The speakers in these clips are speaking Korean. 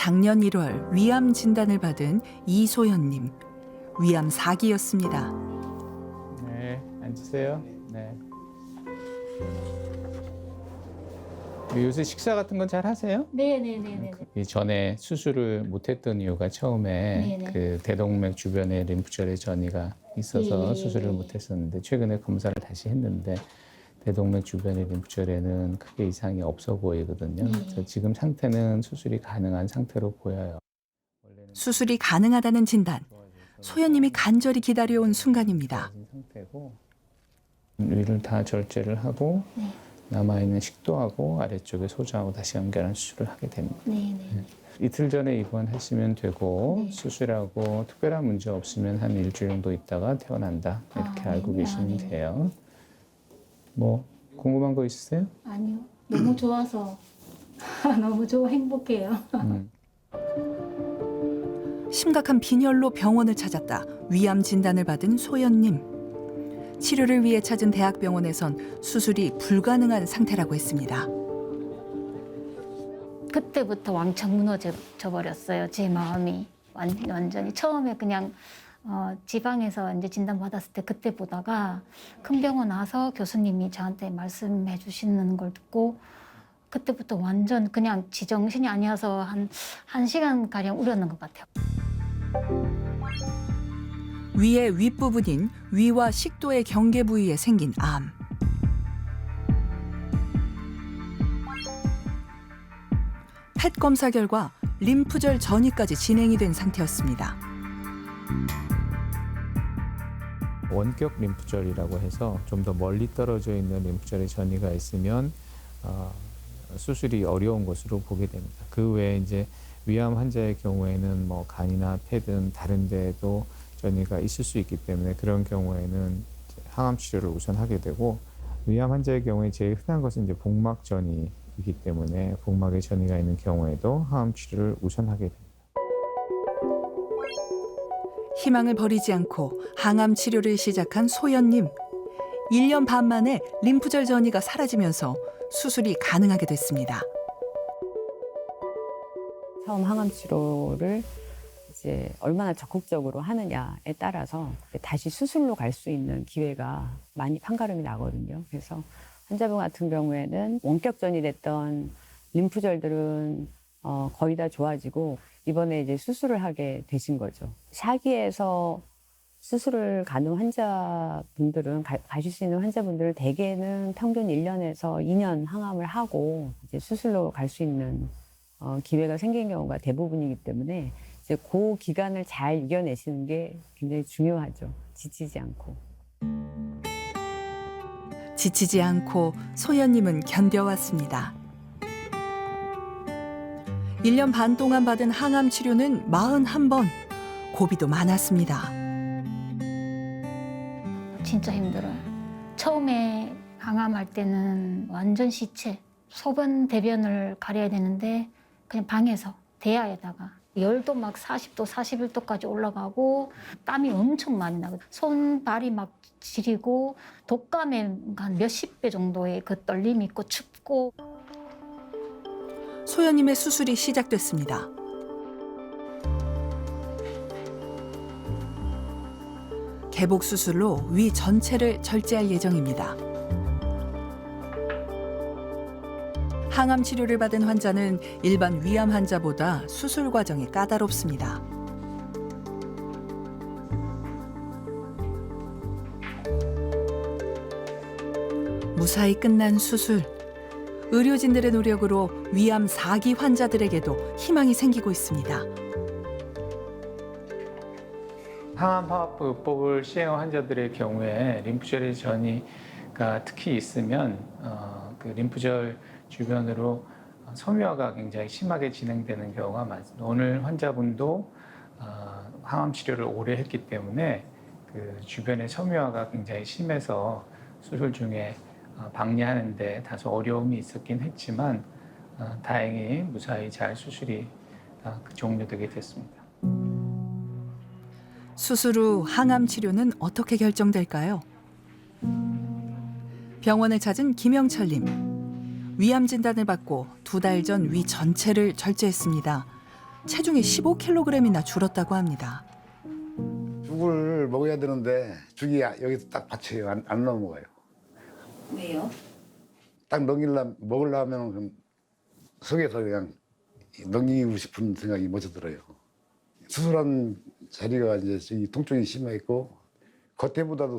작년 1월 위암 진단을 받은 이소연님. 위암 4기였습니다. 네, 앉으세요. 네. 요새 식사 같은 건 잘 하세요? 네네네네. 이 전에 수술을 못했던 이유가 처음에 네네. 그 대동맥 주변에 림프절의 전이가 있어서 예. 수술을 못했었는데 최근에 검사를 다시 했는데 대동맥 주변의 림프절에는 크게 이상이 없어 보이거든요. 예. 그래서 지금 상태는 수술이 가능한 상태로 보여요. 수술이 가능하다는 진단. 소연님이 간절히 기다려온 순간입니다. 상태고 위를 다 절제를 하고 네. 남아있는 식도하고 아래쪽에 소저하고 다시 연결하는 수술을 하게 됩니다. 네네. 이틀 전에 입원하시면 되고 네. 수술하고 특별한 문제 없으면 한 일주일 정도 있다가 퇴원한다 이렇게 아, 알고 네. 계시면 아, 네. 돼요. 뭐 궁금한 거 있으세요? 아니요. 너무 좋아서 너무 좋아 행복해요. 심각한 빈혈로 병원을 찾았다. 위암 진단을 받은 소연님. 치료를 위해 찾은 대학병원에선 수술이 불가능한 상태라고 했습니다. 그때부터 왕창 무너져 버렸어요. 제 마음이 완전히 처음에 그냥 지방에서 이제 진단 받았을 때 그때 보다가 큰 병원 와서 교수님이 저한테 말씀해 주시는 걸 듣고 그때부터 완전 그냥 지정신이 아니어서 한 시간 가량 울었는 것 같아요. 위의 윗부분인 위와 식도의 경계 부위에 생긴 암. 펫 검사 결과 림프절 전이까지 진행이 된 상태였습니다. 원격 림프절이라고 해서 좀 더 멀리 떨어져 있는 림프절의 전이가 있으면 수술이 어려운 것으로 보게 됩니다. 그 외에 이제 위암 환자의 경우에는 뭐 간이나 폐든 다른 데에도 전이가 있을 수 있기 때문에 그런 경우에는 항암 치료를 우선 하게 되고 위암 환자의 경우에 제일 흔한 것은 이제 복막 전이이기 때문에 복막에 전이가 있는 경우에도 항암 치료를 우선 하게 됩니다. 희망을 버리지 않고 항암 치료를 시작한 소연님. 1년 반 만에 림프절 전이가 사라지면서 수술이 가능하게 됐습니다. 처음 항암 치료를 이제 얼마나 적극적으로 하느냐에 따라서 다시 수술로 갈 수 있는 기회가 많이 판가름이 나거든요. 그래서 환자분 같은 경우에는 원격전이 됐던 림프절들은 거의 다 좋아지고 이번에 이제 수술을 하게 되신 거죠. 4기에서 수술을 가는 환자분들은 가실 수 있는 환자분들은 대개는 평균 1년에서 2년 항암을 하고 이제 수술로 갈 수 있는 기회가 생긴 경우가 대부분이기 때문에 이제 그 기간을 잘 이겨내시는 게 굉장히 중요하죠. 지치지 않고. 지치지 않고 소연님은 견뎌왔습니다. 1년 반 동안 받은 항암 치료는 41번. 고비도 많았습니다. 진짜 힘들어요. 처음에 항암할 때는 완전 시체. 소변, 대변을 가려야 되는데 그냥 방에서 대야에다가 열도 막 40도, 41도까지 올라가고 땀이 엄청 많이 나거든요. 손, 발이 막 지리고 독감에 한 몇십 배 정도의 그 떨림이 있고 춥고. 소연님의 수술이 시작됐습니다. 개복 수술로 위 전체를 절제할 예정입니다. 항암 치료를 받은 환자는 일반 위암 환자보다 수술 과정이 까다롭습니다. 무사히 끝난 수술. 의료진들의 노력으로 위암 4기 환자들에게도 희망이 생기고 있습니다. 항암 화학보호법을 시행한 환자들의 경우에 림프절의 전이가 특히 있으면 그 림프절 주변으로 섬유화가 굉장히 심하게 진행되는 경우가 많습니다. 오늘 환자분도 항암 치료를 오래 했기 때문에 그 주변의 섬유화가 굉장히 심해서 수술 중에 방리하는데 다소 어려움이 있었긴 했지만 다행히 무사히 잘 수술이 종료되게 됐습니다. 수술 후 항암 치료는 어떻게 결정될까요? 병원을 찾은 김영철님. 위암 진단을 받고 2달 전 위 전체를 절제했습니다. 체중이 15kg이나 줄었다고 합니다. 죽을 먹어야 되는데 죽이 여기서 딱 받쳐요. 안 넘어가요. 왜요? 딱 먹으려면 속에서 그냥 넘기고 싶은 생각이 먼저 들어요. 수술한 자리가 이제 저기 통증이 심했고 겉에보다도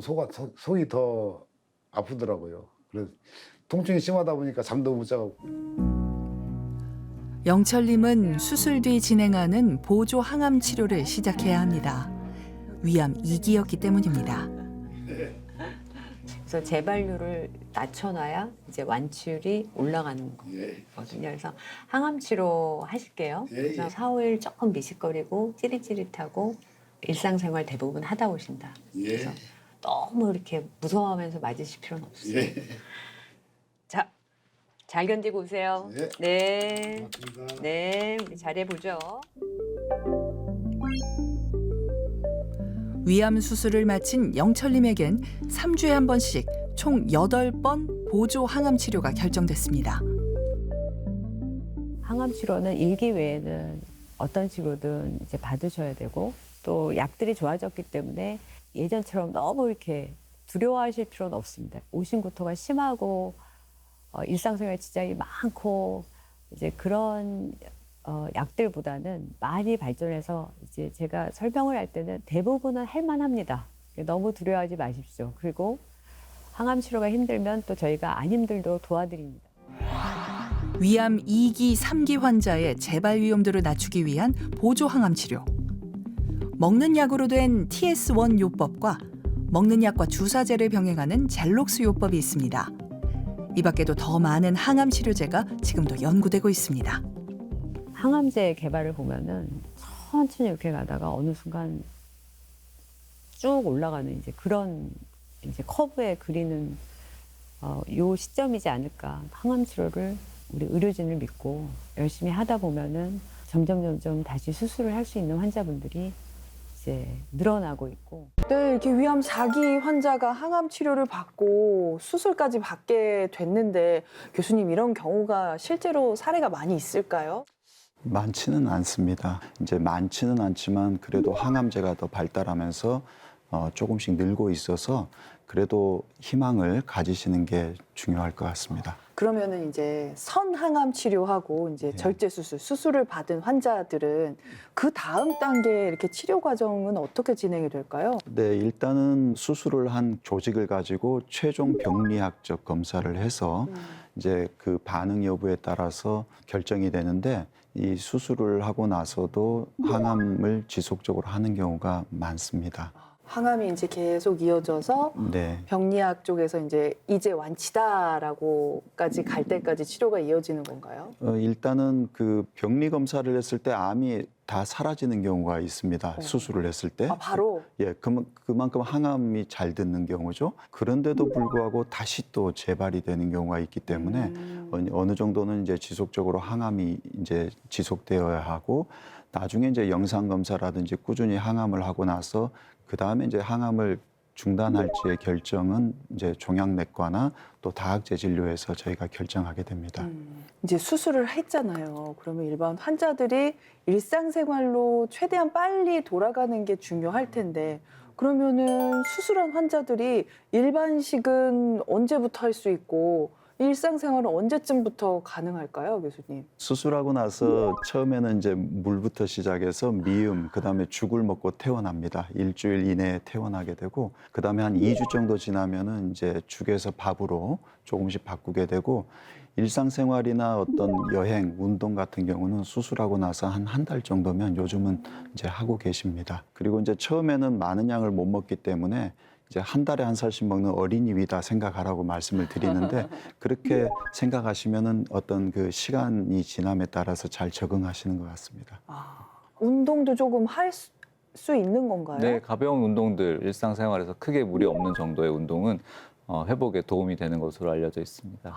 속이 더 아프더라고요. 그래서 통증이 심하다 보니까 잠도 못 자고. 영철님은 수술 뒤 진행하는 보조 항암 치료를 시작해야 합니다. 위암 2기였기 때문입니다. 그래서 재발률을 낮춰놔야 이제 완치율이 올라가는 거거든요. 그래서 항암 치료 하실게요. 그래서 4, 5일 조금 미식거리고 찌릿찌릿하고 일상생활 대부분 하다 오신다. 그래서 너무 이렇게 무서워하면서 맞으실 필요는 없어요. 자, 잘 견디고 오세요. 네. 네, 우리 잘해보죠. 위암 수술을 마친 영철님에겐 3주에 한 번씩 총 8번 보조 항암 치료가 결정됐습니다. 항암 치료는 일기 외에는 어떤 치료든 이제 받으셔야 되고 또 약들이 좋아졌기 때문에 예전처럼 너무 이렇게 두려워하실 필요는 없습니다. 오심고토가 심하고 일상생활 지장이 많고 이제 그런 약들보다는 많이 발전해서 이제 제가 설명을 할 때는 대부분은 할만합니다. 너무 두려워하지 마십시오. 그리고 항암 치료가 힘들면 또 저희가 안 힘들도록 도와드립니다. 위암 2기, 3기 환자의 재발 위험도를 낮추기 위한 보조 항암 치료. 먹는 약으로 된 TS1 요법과 먹는 약과 주사제를 병행하는 젤록스 요법이 있습니다. 이 밖에도 더 많은 항암 치료제가 지금도 연구되고 있습니다. 항암제 개발을 보면은 천천히 이렇게 가다가 어느 순간 쭉 올라가는 이제 그런 이제 커브에 그리는 요 시점이지 않을까. 항암 치료를 우리 의료진을 믿고 열심히 하다 보면은 점점 다시 수술을 할 수 있는 환자분들이 이제 늘어나고 있고. 네, 이렇게 위암 4기 환자가 항암 치료를 받고 수술까지 받게 됐는데 교수님 이런 경우가 실제로 사례가 많이 있을까요? 많지는 않습니다. 이제 많지는 않지만 그래도 항암제가 더 발달하면서 조금씩 늘고 있어서 그래도 희망을 가지시는 게 중요할 것 같습니다. 그러면은 이제 선항암 치료하고 이제 네. 절제 수술을 받은 환자들은 그 다음 단계 이렇게 치료 과정은 어떻게 진행이 될까요? 네, 일단은 수술을 한 조직을 가지고 최종 병리학적 검사를 해서 이제 그 반응 여부에 따라서 결정이 되는데 이 수술을 하고 나서도 항암을 지속적으로 하는 경우가 많습니다. 항암이 이제 계속 이어져서 네. 병리학 쪽에서 이제 완치다라고까지 갈 때까지 치료가 이어지는 건가요? 일단은 그 병리 검사를 했을 때 암이 다 사라지는 경우가 있습니다. 수술을 했을 때. 바로? 예, 그만큼 항암이 잘 듣는 경우죠. 그런데도 불구하고 다시 또 재발이 되는 경우가 있기 때문에 어느 정도는 이제 지속적으로 항암이 이제 지속되어야 하고 나중에 이제 영상 검사라든지 꾸준히 항암을 하고 나서 그 다음에 이제 항암을 중단할지의 결정은 이제 종양내과나 또 다학제 진료에서 저희가 결정하게 됩니다. 이제 수술을 했잖아요. 그러면 일반 환자들이 일상생활로 최대한 빨리 돌아가는 게 중요할 텐데 그러면은 수술한 환자들이 일반식은 언제부터 할 수 있고 일상생활은 언제쯤부터 가능할까요, 교수님? 수술하고 나서 처음에는 이제 물부터 시작해서 미음, 그다음에 죽을 먹고 퇴원합니다. 일주일 이내에 퇴원하게 되고 그다음에 한 2주 정도 지나면은 이제 죽에서 밥으로 조금씩 바꾸게 되고 일상생활이나 어떤 여행, 운동 같은 경우는 수술하고 나서 한 달 정도면 요즘은 이제 하고 계십니다. 그리고 이제 처음에는 많은 양을 못 먹기 때문에 이제 한 달에 한 살씩 먹는 어린이 위다 생각하라고 말씀을 드리는데 그렇게 생각하시면은 어떤 그 시간이 지남에 따라서 잘 적응하시는 것 같습니다. 운동도 조금 할 수 있는 건가요? 네, 가벼운 운동들 일상생활에서 크게 무리 없는 정도의 운동은 회복에 도움이 되는 것으로 알려져 있습니다.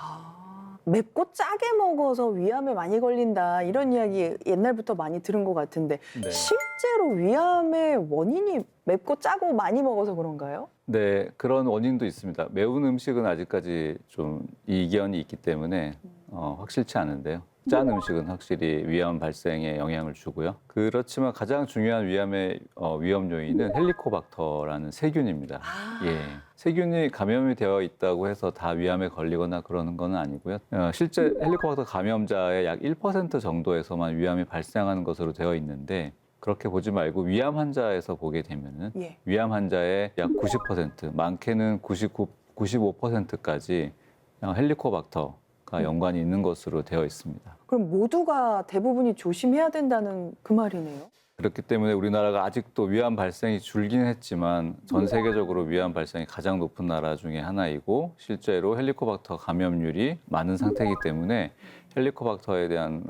맵고 짜게 먹어서 위암에 많이 걸린다 이런 이야기 옛날부터 많이 들은 것 같은데 네. 실제로 위암의 원인이 맵고 짜고 많이 먹어서 그런가요? 네, 그런 원인도 있습니다. 매운 음식은 아직까지 좀 이견이 있기 때문에 확실치 않은데요. 짠 음식은 확실히 위암 발생에 영향을 주고요. 그렇지만 가장 중요한 위암의 위험 요인은 헬리코박터라는 세균입니다. 예, 세균이 감염이 되어 있다고 해서 다 위암에 걸리거나 그러는 건 아니고요. 실제 헬리코박터 감염자의 약 1% 정도에서만 위암이 발생하는 것으로 되어 있는데 그렇게 보지 말고 위암 환자에서 보게 되면은 예. 위암 환자의 약 90%, 많게는 95%까지 헬리코박터가 연관이 있는 것으로 되어 있습니다. 그럼 모두가 대부분이 조심해야 된다는 그 말이네요. 그렇기 때문에 우리나라가 아직도 위암 발생이 줄긴 했지만 전 세계적으로 위암 발생이 가장 높은 나라 중에 하나이고 실제로 헬리코박터 감염률이 많은 상태이기 때문에 헬리코박터에 대한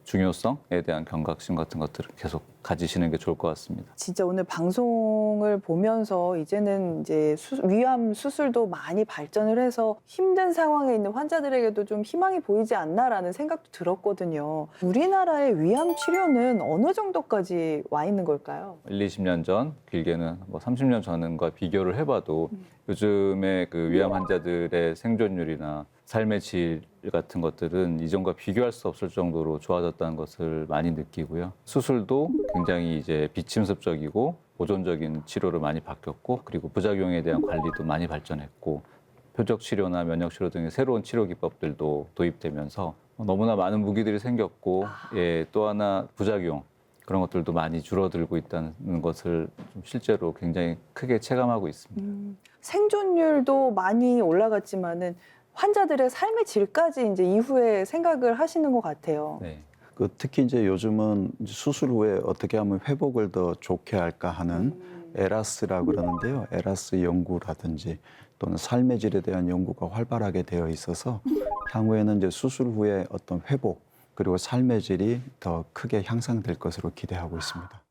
중요성에 대한 경각심 같은 것들을 계속 가지시는 게 좋을 것 같습니다. 진짜 오늘 방송을 보면서 이제는 이제 위암 수술도 많이 발전을 해서 힘든 상황에 있는 환자들에게도 좀 희망이 보이지 않나라는 생각도 들었거든요. 우리나라의 위암 치료는 어느 정도까지 와 있는 걸까요? 1, 20년 전, 길게는 뭐 30년 전과 비교를 해봐도 요즘에 그 위암 환자들의 생존율이나 삶의 질 같은 것들은 이전과 비교할 수 없을 정도로 좋아졌다는 것을 많이 느끼고요. 수술도 굉장히 이제 비침습적이고 보존적인 치료로 많이 바뀌었고, 그리고 부작용에 대한 관리도 많이 발전했고, 표적 치료나 면역 치료 등의 새로운 치료 기법들도 도입되면서 너무나 많은 무기들이 생겼고, 예, 또 하나 부작용 그런 것들도 많이 줄어들고 있다는 것을 좀 실제로 굉장히 크게 체감하고 있습니다. 생존율도 많이 올라갔지만은 환자들의 삶의 질까지 이제 이후에 생각을 하시는 것 같아요. 네. 특히 이제 요즘은 수술 후에 어떻게 하면 회복을 더 좋게 할까 하는 에라스라고 그러는데요. 에라스 연구라든지 또는 삶의 질에 대한 연구가 활발하게 되어 있어서 향후에는 이제 수술 후에 어떤 회복 그리고 삶의 질이 더 크게 향상될 것으로 기대하고 있습니다.